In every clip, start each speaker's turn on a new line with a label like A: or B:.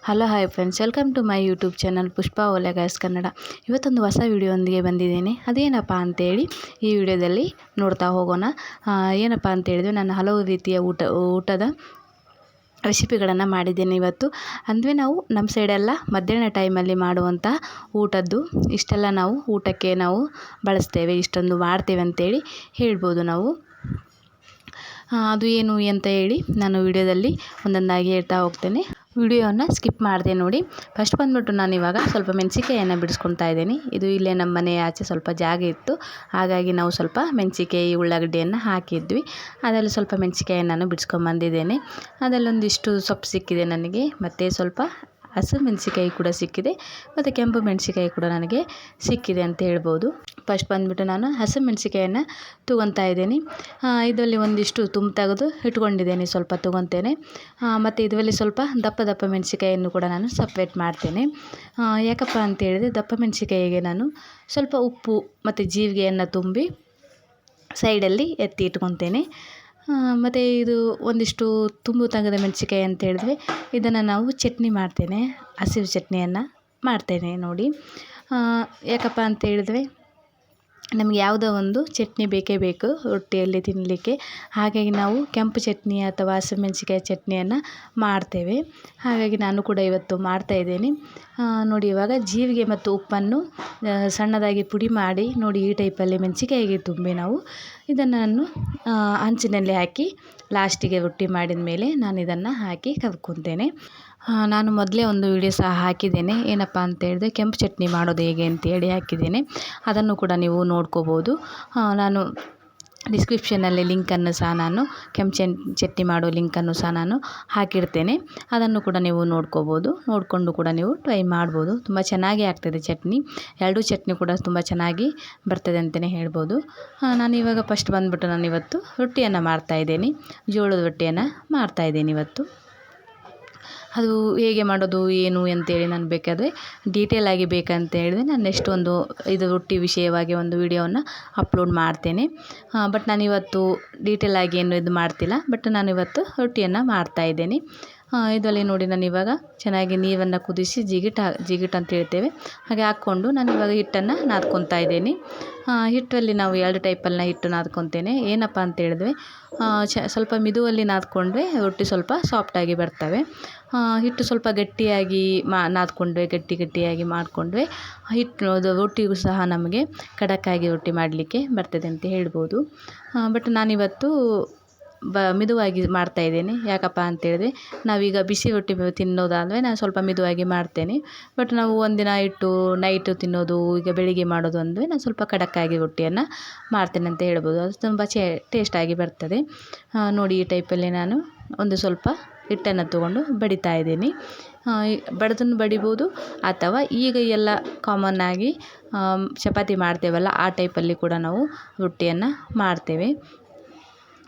A: Hello hi friends, welcome to my YouTube channel Pushpa ಓಲೆಗಾಯ್ಸ್ ಕನ್ನಡ. ಇವತ್ತೊಂದು ಹೊಸ ವಿಡಿಯೋದೊಂದಿಗೆ ಬಂದಿದ್ದೀನಿ. ಅದೇನಪ್ಪ ಅಂತೇಳಿ ಈ ವಿಡಿಯೋದಲ್ಲಿ ನೋಡ್ತಾ ಹೋಗೋಣ. ಏನಪ್ಪ ಅಂತೇಳಿದರೆ ನಾನು ಹಲವು ರೀತಿಯ ಊಟದ ರೆಸಿಪಿಗಳನ್ನು ಮಾಡಿದ್ದೇನೆ ಇವತ್ತು. ಅಂದರೆ ನಾವು ನಮ್ಮ ಸೈಡೆಲ್ಲ ಮಧ್ಯಾಹ್ನ ಟೈಮಲ್ಲಿ ಮಾಡುವಂಥ ಊಟದ್ದು ಇಷ್ಟೆಲ್ಲ ನಾವು ಊಟಕ್ಕೆ ನಾವು ಬಳಸ್ತೇವೆ, ಇಷ್ಟೊಂದು ಮಾಡ್ತೇವೆ ಅಂತೇಳಿ ಹೇಳ್ಬೋದು ನಾವು. ಅದು ಏನು ಅಂತ ಹೇಳಿ ನಾನು ವಿಡಿಯೋದಲ್ಲಿ ಒಂದೊಂದಾಗಿ ಹೇಳ್ತಾ ಹೋಗ್ತೇನೆ. ವಿಡಿಯೋನ ಸ್ಕಿಪ್ ಮಾಡಿದೆ ನೋಡಿ. ಫಸ್ಟ್ ಬಂದ್ಬಿಟ್ಟು ನಾನು ಇವಾಗ ಸ್ವಲ್ಪ ಮೆಣಸಿಕಾಯನ್ನು ಬಿಡಿಸ್ಕೊತಾ ಇದ್ದೀನಿ. ಇದು ಇಲ್ಲೇ ನಮ್ಮ ಮನೆ ಆಚೆ ಸ್ವಲ್ಪ ಜಾಗ ಇತ್ತು, ಹಾಗಾಗಿ ನಾವು ಸ್ವಲ್ಪ ಮೆಣಸಿಕಾಯಿ ಉಳ್ಳಾಗಡ್ಡಿಯನ್ನು ಹಾಕಿದ್ವಿ. ಅದರಲ್ಲಿ ಸ್ವಲ್ಪ ಮೆಣಸಿಕಾಯನ್ನು ನಾನು ಬಿಡಿಸ್ಕೊಂಬಂದಿದ್ದೇನೆ. ಅದರಲ್ಲೊಂದಿಷ್ಟು ಸೊಪ್ಪು ಸಿಕ್ಕಿದೆ ನನಗೆ, ಮತ್ತು ಸ್ವಲ್ಪ ಹಸಿರು ಮೆಣಸಿಕಾಯಿ ಕೂಡ ಸಿಕ್ಕಿದೆ, ಮತ್ತು ಕೆಂಪು ಮೆಣಸಿಕಾಯಿ ಕೂಡ ನನಗೆ ಸಿಕ್ಕಿದೆ ಅಂತ ಹೇಳ್ಬೋದು. ಫಸ್ಟ್ ಬಂದುಬಿಟ್ಟು ನಾನು ಹಸಿರು ಮೆಣಸಿಕಾಯನ್ನು ತೊಗೊತಾ ಇದ್ದೀನಿ. ಇದರಲ್ಲಿ ಒಂದಿಷ್ಟು ತುಂಬ ತೆಗೆದು ಇಟ್ಕೊಂಡಿದ್ದೇನೆ, ಸ್ವಲ್ಪ ತೊಗೊತೇನೆ. ಮತ್ತು ಇದರಲ್ಲಿ ಸ್ವಲ್ಪ ದಪ್ಪ ದಪ್ಪ ಮೆಣಸಿಕಾಯನ್ನು ಕೂಡ ನಾನು ಸಪ್ರೇಟ್ ಮಾಡ್ತೇನೆ. ಯಾಕಪ್ಪ ಅಂತೇಳಿದರೆ ದಪ್ಪ ಮೆಣಸಿಕಾಯಿಗೆ ನಾನು ಸ್ವಲ್ಪ ಉಪ್ಪು ಮತ್ತು ಜೀರಿಗೆಯನ್ನು ತುಂಬಿ ಸೈಡಲ್ಲಿ ಎತ್ತಿ ಇಟ್ಕೊತೇನೆ. ಮತ್ತು ಇದು ಒಂದಿಷ್ಟು ತುಂಬು ತೆಗೆದ ಮೆಣಸಿಕಾಯಿ ಅಂತ ಹೇಳಿದ್ರೆ ಇದನ್ನು ನಾವು ಚಟ್ನಿ ಮಾಡ್ತೇನೆ, ಹಸಿರು ಚಟ್ನಿಯನ್ನು ಮಾಡ್ತೇನೆ ನೋಡಿ. ಯಾಕಪ್ಪ ಅಂತ ಹೇಳಿದ್ರೆ ನಮಗೆ ಯಾವುದೋ ಒಂದು ಚಟ್ನಿ ಬೇಕೇ ಬೇಕು ರೊಟ್ಟಿಯಲ್ಲಿ ತಿನ್ನಲಿಕ್ಕೆ, ಹಾಗಾಗಿ ನಾವು ಕೆಂಪು ಚಟ್ನಿ ಅಥವಾ ಹಸಿಮೆಣಸಿಕಾಯಿ ಚಟ್ನಿಯನ್ನು ಮಾಡ್ತೇವೆ. ಹಾಗಾಗಿ ನಾನು ಕೂಡ ಇವತ್ತು ಮಾಡ್ತಾಯಿದ್ದೇನೆ ನೋಡಿ. ಇವಾಗ ಜೀರಿಗೆ ಮತ್ತು ಉಪ್ಪನ್ನು ಸಣ್ಣದಾಗಿ ಪುಡಿ ಮಾಡಿ ನೋಡಿ, ಈ ಟೈಪಲ್ಲಿ ಮೆಣಸಿಕಾಯಿಗೆ ತುಂಬಿ ನಾವು ಇದನ್ನು ಹಂಚಿನಲ್ಲಿ ಹಾಕಿ ಲಾಸ್ಟಿಗೆ ರೊಟ್ಟಿ ಮಾಡಿದ ಮೇಲೆ ನಾನು ಇದನ್ನು ಹಾಕಿ ಕರ್ಕೊತೇನೆ. ನಾನು ಮೊದಲೇ ಒಂದು ವಿಡಿಯೋ ಸಹ ಹಾಕಿದ್ದೇನೆ, ಏನಪ್ಪ ಅಂತ ಹೇಳಿದ್ರೆ ಕೆಂಪು ಚಟ್ನಿ ಮಾಡೋದು ಹೇಗೆ ಅಂತೇಳಿ ಹಾಕಿದ್ದೇನೆ. ಅದನ್ನು ಕೂಡ ನೀವು ನೋಡ್ಕೋಬೋದು. ನಾನು ಡಿಸ್ಕ್ರಿಪ್ಷನಲ್ಲಿ ಲಿಂಕನ್ನು ಸಹ ನಾನು ಕೆಂಪು ಚಟ್ನಿ ಮಾಡೋ ಲಿಂಕನ್ನು ಸಹ ನಾನು ಹಾಕಿಡ್ತೇನೆ. ಅದನ್ನು ಕೂಡ ನೀವು ನೋಡ್ಕೋಬೋದು, ನೋಡಿಕೊಂಡು ಕೂಡ ನೀವು ಟ್ರೈ ಮಾಡ್ಬೋದು. ತುಂಬ ಚೆನ್ನಾಗಿ ಆಗ್ತದೆ ಚಟ್ನಿ, ಎರಡೂ ಚಟ್ನಿ ಕೂಡ ತುಂಬ ಚೆನ್ನಾಗಿ ಬರ್ತದೆ ಅಂತಲೇ ಹೇಳ್ಬೋದು. ನಾನು ಇವಾಗ ಫಸ್ಟ್ ಬಂದುಬಿಟ್ಟು ನಾನು ಇವತ್ತು ರೊಟ್ಟಿಯನ್ನು ಮಾಡ್ತಾಯಿದ್ದೀನಿ, ಜೋಳದ ರೊಟ್ಟಿಯನ್ನು ಮಾಡ್ತಾಯಿದ್ದೀನಿ ಇವತ್ತು. ಅದು ಹೇಗೆ ಮಾಡೋದು ಏನು ಅಂತೇಳಿ ನಾನು ಬೇಕಾದರೆ ಡೀಟೇಲಾಗಿ ಬೇಕಂತ ಹೇಳಿದ್ರೆ ನಾನು ನೆಕ್ಸ್ಟ್ ಒಂದು ಇದು ರೊಟ್ಟಿ ವಿಷಯವಾಗಿ ಒಂದು ವಿಡಿಯೋವನ್ನು ಅಪ್ಲೋಡ್ ಮಾಡ್ತೇನೆ. ಬಟ್ ನಾನಿವತ್ತು ಡೀಟೇಲಾಗಿ ಏನು ಇದು ಮಾಡ್ತಿಲ್ಲ, ಬಟ್ ನಾನಿವತ್ತು ರೊಟ್ಟಿಯನ್ನು ಮಾಡ್ತಾಯಿದ್ದೇನೆ. ಇದರಲ್ಲಿ ನೋಡಿ, ನಾನು ಇವಾಗ ಚೆನ್ನಾಗಿ ನೀರನ್ನು ಕುದಿಸಿ ಜಿಗಿಟ್ ಅಂತ ಹೇಳ್ತೇವೆ, ಹಾಗೆ ಹಾಕ್ಕೊಂಡು ನಾನು ಇವಾಗ ಹಿಟ್ಟನ್ನು ನಾದ್ಕೊತಾ ಇದ್ದೀನಿ. ಹಿಟ್ಟಲ್ಲಿ ನಾವು ಎರಡು ಟೈಪಲ್ಲಿ ಹಿಟ್ಟು ನಾದ್ಕೊತೇನೆ. ಏನಪ್ಪ ಅಂತ ಹೇಳಿದ್ರೆ ಸ್ವಲ್ಪ ಮಿದುವಲ್ಲಿ ನಾದ್ಕೊಂಡ್ರೆ ರೊಟ್ಟಿ ಸ್ವಲ್ಪ ಸಾಫ್ಟಾಗಿ ಬರ್ತವೆ. ಹಿಟ್ಟು ಸ್ವಲ್ಪ ಗಟ್ಟಿಯಾಗಿ ನಾದ್ಕೊಂಡ್ರೆ ಗಟ್ಟಿಯಾಗಿ ಮಾಡಿಕೊಂಡ್ರೆ ಹಿಟ್ಟು ರೊಟ್ಟಿಗೂ ಸಹ ನಮಗೆ ಖಡಕ್ಕಾಗಿ ರೊಟ್ಟಿ ಮಾಡಲಿಕ್ಕೆ ಬರ್ತದೆ ಅಂತ ಹೇಳ್ಬೋದು. ಬಟ್ ನಾನಿವತ್ತು ಮಿದುವಾಗಿ ಮಾಡ್ತಾಯಿದ್ದೇನೆ. ಯಾಕಪ್ಪ ಅಂತೇಳಿದ್ರೆ ನಾವೀಗ ಬಿಸಿ ರೊಟ್ಟಿ ತಿನ್ನೋದಾದರೆ ನಾನು ಸ್ವಲ್ಪ ಮಿದುವಾಗಿ ಮಾಡ್ತೇನೆ. ಬಟ್ ನಾವು ಒಂದಿನ ಇಟ್ಟು ನೈಟು ತಿನ್ನೋದು, ಈಗ ಬೆಳಿಗ್ಗೆ ಮಾಡೋದು ಅಂದರೆ ನಾನು ಸ್ವಲ್ಪ ಖಡಕ್ಕಾಗಿ ರೊಟ್ಟಿಯನ್ನು ಮಾಡ್ತೇನೆ ಅಂತ ಹೇಳ್ಬೋದು. ಅದು ತುಂಬ ಟೇಸ್ಟಾಗಿ ಬರ್ತದೆ ನೋಡಿ. ಈ ಟೈಪಲ್ಲಿ ನಾನು ಒಂದು ಸ್ವಲ್ಪ ಹಿಟ್ಟನ್ನು ತೊಗೊಂಡು ಬಡಿತಾ ಇದ್ದೀನಿ. ಬಡಿದನ್ನು ಬಡಿಬೋದು, ಅಥವಾ ಈಗ ಎಲ್ಲ ಕಾಮನ್ನಾಗಿ ಚಪಾತಿ ಮಾಡ್ತೇವಲ್ಲ ಆ ಟೈಪಲ್ಲಿ ಕೂಡ ನಾವು ರೊಟ್ಟಿಯನ್ನು ಮಾಡ್ತೇವೆ.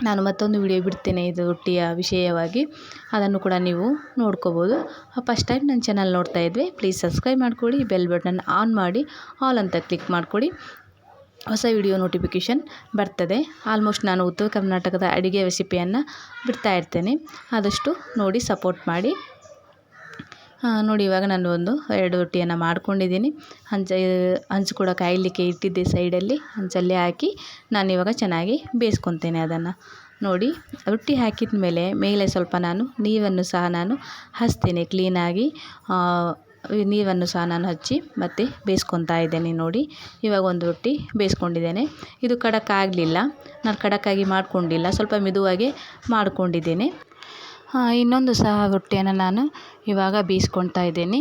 A: ನಾನು ಮತ್ತೊಂದು ವಿಡಿಯೋ ಬಿಡ್ತೇನೆ ಇದು ರೊಟ್ಟಿಯ ವಿಷಯವಾಗಿ, ಅದನ್ನು ಕೂಡ ನೀವು ನೋಡ್ಕೋಬೋದು. ಫಸ್ಟ್ ಟೈಮ್ ನನ್ನ ಚಾನಲ್ ನೋಡ್ತಾ ಇದ್ವಿ ಪ್ಲೀಸ್ ಸಬ್ಸ್ಕ್ರೈಬ್ ಮಾಡ್ಕೊಳ್ಳಿ, ಬೆಲ್ ಬಟನ್ ಆನ್ ಮಾಡಿ ಆಲ್ ಅಂತ ಕ್ಲಿಕ್ ಮಾಡ್ಕೊಳ್ಳಿ, ಹೊಸ ವಿಡಿಯೋ ನೋಟಿಫಿಕೇಷನ್ ಬರ್ತದೆ. ಆಲ್ಮೋಸ್ಟ್ ನಾನು ಉತ್ತರ ಕರ್ನಾಟಕದ ಅಡುಗೆ ರೆಸಿಪಿಯನ್ನು ಬಿಡ್ತಾ ಇರ್ತೇನೆ, ಆದಷ್ಟು ನೋಡಿ ಸಪೋರ್ಟ್ ಮಾಡಿ ನೋಡಿ. ಇವಾಗ ನಾನು ಎರಡು ರೊಟ್ಟಿಯನ್ನು ಮಾಡ್ಕೊಂಡಿದ್ದೀನಿ. ಹಂಚು ಕೂಡ ಕಾಯಲಿಕ್ಕೆ ಇಟ್ಟಿದ್ದೆ ಸೈಡಲ್ಲಿ, ಹಂಚಲ್ಲಿ ಹಾಕಿ ನಾನಿವಾಗ ಚೆನ್ನಾಗಿ ಬೇಯಿಸ್ಕೊತೇನೆ ಅದನ್ನು ನೋಡಿ. ರೊಟ್ಟಿ ಹಾಕಿದ ಮೇಲೆ ಸ್ವಲ್ಪ ನಾನು ನೀರನ್ನು ಸಹ ನಾನು ಹಚ್ತೇನೆ ಕ್ಲೀನಾಗಿ. ನೀರನ್ನು ಸಹ ನಾನು ಹಚ್ಚಿ ಮತ್ತು ಬೇಯಿಸ್ಕೊತಾ ಇದ್ದೇನೆ ನೋಡಿ. ಇವಾಗ ಒಂದು ರೊಟ್ಟಿ ಬೇಯಿಸ್ಕೊಂಡಿದ್ದೇನೆ. ಇದು ಖಡಕ್ ಆಗಲಿಲ್ಲ, ನಾನು ಖಡಕ್ಕಾಗಿ ಮಾಡ್ಕೊಂಡಿಲ್ಲ, ಸ್ವಲ್ಪ ಮಿದುವಾಗಿ ಮಾಡ್ಕೊಂಡಿದ್ದೇನೆ. ಇನ್ನೊಂದು ಸಹ ರೊಟ್ಟಿಯನ್ನು ನಾನು ಇವಾಗ ಬೇಯಿಸ್ಕೊತಾ ಇದ್ದೇನೆ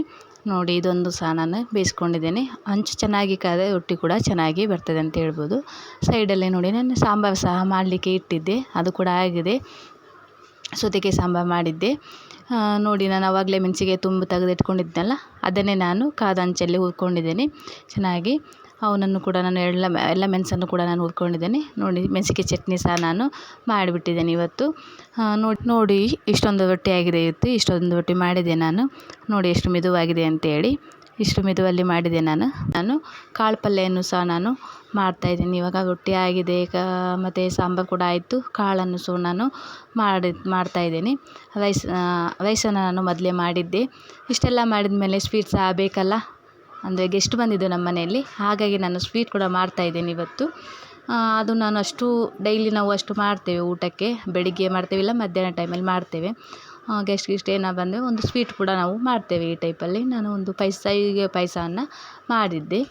A: ನೋಡಿ. ಇದೊಂದು ಸಹ ನಾನು ಬೇಯಿಸ್ಕೊಂಡಿದ್ದೇನೆ. ಹಂಚು ಚೆನ್ನಾಗಿ ಕಾದರೆ ರೊಟ್ಟಿ ಕೂಡ ಚೆನ್ನಾಗಿ ಬರ್ತದೆ ಅಂತ ಹೇಳ್ಬೋದು. ಸೈಡಲ್ಲಿ ನೋಡಿ ನಾನು ಸಾಂಬಾರು ಸಹ ಮಾಡಲಿಕ್ಕೆ ಇಟ್ಟಿದ್ದೆ, ಅದು ಕೂಡ ಆಗಿದೆ. ಸೌತೆಕಾಯಿ ಸಾಂಬಾರು ಮಾಡಿದ್ದೆ ನೋಡಿ. ನಾನು ಆವಾಗಲೇ ಮೆಣಸಿಗೆ ತುಂಬ ತೆಗೆದು ಇಟ್ಕೊಂಡಿದ್ನಲ್ಲ, ಅದನ್ನೇ ನಾನು ಕಾದ ಹಂಚಲ್ಲಿ ಹುರ್ಕೊಂಡಿದ್ದೇನೆ ಚೆನ್ನಾಗಿ. ಅವನನ್ನು ಕೂಡ ನಾನು ಎಲ್ಲ ಮೆಣಸನ್ನು ಕೂಡ ನಾನು ಹುರ್ಕೊಂಡಿದ್ದೇನೆ ನೋಡಿ. ಮೆಣಸಿಗೆ ಚಟ್ನಿ ಸಹ ನಾನು ಮಾಡಿಬಿಟ್ಟಿದ್ದೇನೆ ಇವತ್ತು ನೋಡಿ. ಇಷ್ಟೊಂದು ರೊಟ್ಟಿ ಆಗಿದೆ ಇವತ್ತು, ಇಷ್ಟೊಂದು ರೊಟ್ಟಿ ಮಾಡಿದೆ ನಾನು ನೋಡಿ, ಎಷ್ಟು ಮಿದುವಾಗಿದೆ ಅಂತೇಳಿ. ಇಷ್ಟು ಮೆದುವಲ್ಲಿ ಮಾಡಿದೆ ನಾನು ಕಾಳು ಪಲ್ಯವನ್ನು ಸಹ ನಾನು ಮಾಡ್ತಾಯಿದ್ದೀನಿ. ಇವಾಗ ರೊಟ್ಟಿ ಆಗಿದೆ ಮತ್ತು ಸಾಂಬಾರು ಕೂಡ ಆಯಿತು. ಕಾಳನ್ನು ಸಹ ನಾನು ಮಾಡ್ತಾಯಿದ್ದೀನಿ. ರೈಸನ್ನು ನಾನು ಮೊದಲೇ ಮಾಡಿದ್ದೆ. ಇಷ್ಟೆಲ್ಲ ಮಾಡಿದ ಮೇಲೆ ಸ್ವೀಟ್ ಸಹ ಬೇಕಲ್ಲ, ಅಂದರೆ ಗೆಸ್ಟ್ ಬಂದಿದ್ದು ನಮ್ಮ ಮನೆಯಲ್ಲಿ, ಹಾಗಾಗಿ ನಾನು ಸ್ವೀಟ್ ಕೂಡ ಮಾಡ್ತಾಯಿದ್ದೀನಿ ಇವತ್ತು. ಅದು ನಾನು ಅಷ್ಟು ಡೈಲಿ ನಾವು ಅಷ್ಟು ಮಾಡ್ತೇವೆ ಊಟಕ್ಕೆ, ಬೆಳಿಗ್ಗೆ ಮಾಡ್ತೇವೆ ಇಲ್ಲ ಮಧ್ಯಾಹ್ನ ಟೈಮಲ್ಲಿ ಮಾಡ್ತೇವೆ. ಗೆಸ್ಟ್ ಏನೋ ಬಂದರೆ ಒಂದು ಸ್ವೀಟ್ ಕೂಡ ನಾವು ಮಾಡ್ತೇವೆ ಈ ಟೈಪಲ್ಲಿ. ನಾನು ಒಂದು ಶಾವಿಗೆ ಪಾಯಸವನ್ನು ಮಾಡಿದ್ದೆ.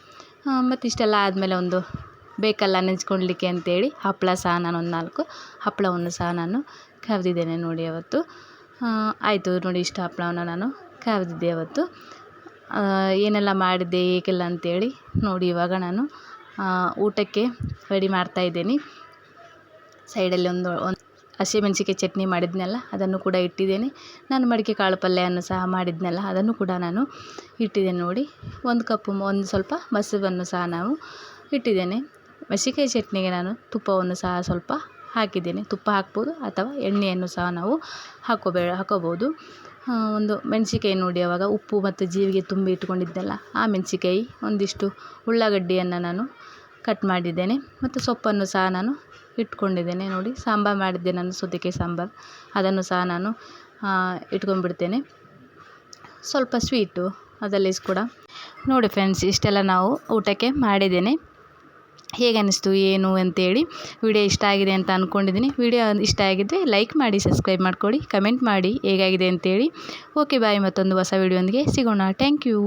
A: ಮತ್ತು ಇಷ್ಟೆಲ್ಲ ಆದಮೇಲೆ ಒಂದು ಬೇಕಲ್ಲ ನೆಂಚ್ಕೊಳ್ಲಿಕ್ಕೆ ಅಂತೇಳಿ ಹಪ್ಪಳ ಸಹ ನಾನು ಒಂದು 4 ಹಪ್ಪಳವನ್ನು ಸಹ ನಾನು ಕರೆದಿದ್ದೇನೆ ನೋಡಿ ಅವತ್ತು. ಆಯಿತು ನೋಡಿ, ಇಷ್ಟು ಹಪ್ಪಳವನ್ನು ನಾನು ಕರೆದಿದ್ದೆ ಅವತ್ತು. ಏನೆಲ್ಲ ಮಾಡಿದ್ದೆ ಏಕೆಲ್ಲ ಅಂತೇಳಿ ನೋಡಿ. ಇವಾಗ ನಾನು ಊಟಕ್ಕೆ ರೆಡಿ ಮಾಡ್ತಾಯಿದ್ದೀನಿ. ಸೈಡಲ್ಲಿ ಒಂದು ಹಸಿಮೆಣಸಿಗೆ ಚಟ್ನಿ ಮಾಡಿದ್ನಲ್ಲ ಅದನ್ನು ಕೂಡ ಇಟ್ಟಿದ್ದೇನೆ. ನಾನು ಮಡಿಕೆ ಕಾಳು ಪಲ್ಯವನ್ನು ಸಹ ಮಾಡಿದ್ನಲ್ಲ ಅದನ್ನು ಕೂಡ ನಾನು ಇಟ್ಟಿದ್ದೇನೆ ನೋಡಿ. ಒಂದು ಸ್ವಲ್ಪ ಮೊಸರನ್ನು ಸಹ ನಾವು ಇಟ್ಟಿದ್ದೇನೆ. ಮೆಣಸಿನಕಾಯಿ ಚಟ್ನಿಗೆ ನಾನು ತುಪ್ಪವನ್ನು ಸಹ ಸ್ವಲ್ಪ ಹಾಕಿದ್ದೇನೆ. ತುಪ್ಪ ಹಾಕ್ಬೋದು ಅಥವಾ ಎಣ್ಣೆಯನ್ನು ಸಹ ನಾವು ಹಾಕೋಬೋದು. ಒಂದು ಮೆಣಸಿಕಾಯಿ ನೋಡಿ, ಆವಾಗ ಉಪ್ಪು ಮತ್ತು ಜೀರಿಗೆ ತುಂಬಿ ಇಟ್ಕೊಂಡಿದ್ದೆನಲ್ಲ ಆ ಮೆಣಸಿಕಾಯಿ, ಒಂದಿಷ್ಟು ಉಳ್ಳಾಗಡ್ಡಿಯನ್ನು ನಾನು ಕಟ್ ಮಾಡಿದ್ದೇನೆ ಮತ್ತು ಸೊಪ್ಪನ್ನು ಸಹ ನಾನು ಇಟ್ಕೊಂಡಿದ್ದೇನೆ ನೋಡಿ. ಸಾಂಬಾರು ಮಾಡಿದ್ದೆ ನಾನು, ಸೌತೆಕಾಯಿ ಸಾಂಬಾರು, ಅದನ್ನು ಸಹ ನಾನು ಇಟ್ಕೊಂಡ್ಬಿಡ್ತೇನೆ. ಸ್ವಲ್ಪ ಸ್ವೀಟು ಅದರಲ್ಲಿ ಕೂಡ ನೋಡಿ ಫ್ರೆಂಡ್ಸ್. ಇಷ್ಟೆಲ್ಲ ನಾವು ಊಟಕ್ಕೆ ಮಾಡಿದ್ದೇನೆ. ಹೇಗೆ ಅನ್ನಿಸ್ತು ಏನು ಅಂತೇಳಿ. ವಿಡಿಯೋ ಇಷ್ಟ ಆಗಿದೆ ಅಂತ ಅಂದ್ಕೊಂಡಿದ್ದೀನಿ. ವಿಡಿಯೋ ಇಷ್ಟ ಆಗಿದ್ದರೆ ಲೈಕ್ ಮಾಡಿ, ಸಬ್ಸ್ಕ್ರೈಬ್ ಮಾಡ್ಕೊಳ್ಳಿ, ಕಮೆಂಟ್ ಮಾಡಿ ಹೇಗಾಗಿದೆ ಅಂತೇಳಿ. ಓಕೆ ಬಾಯ್, ಮತ್ತೊಂದು ಹೊಸ ವಿಡಿಯೋಂದಿಗೆ ಸಿಗೋಣ. Thank you.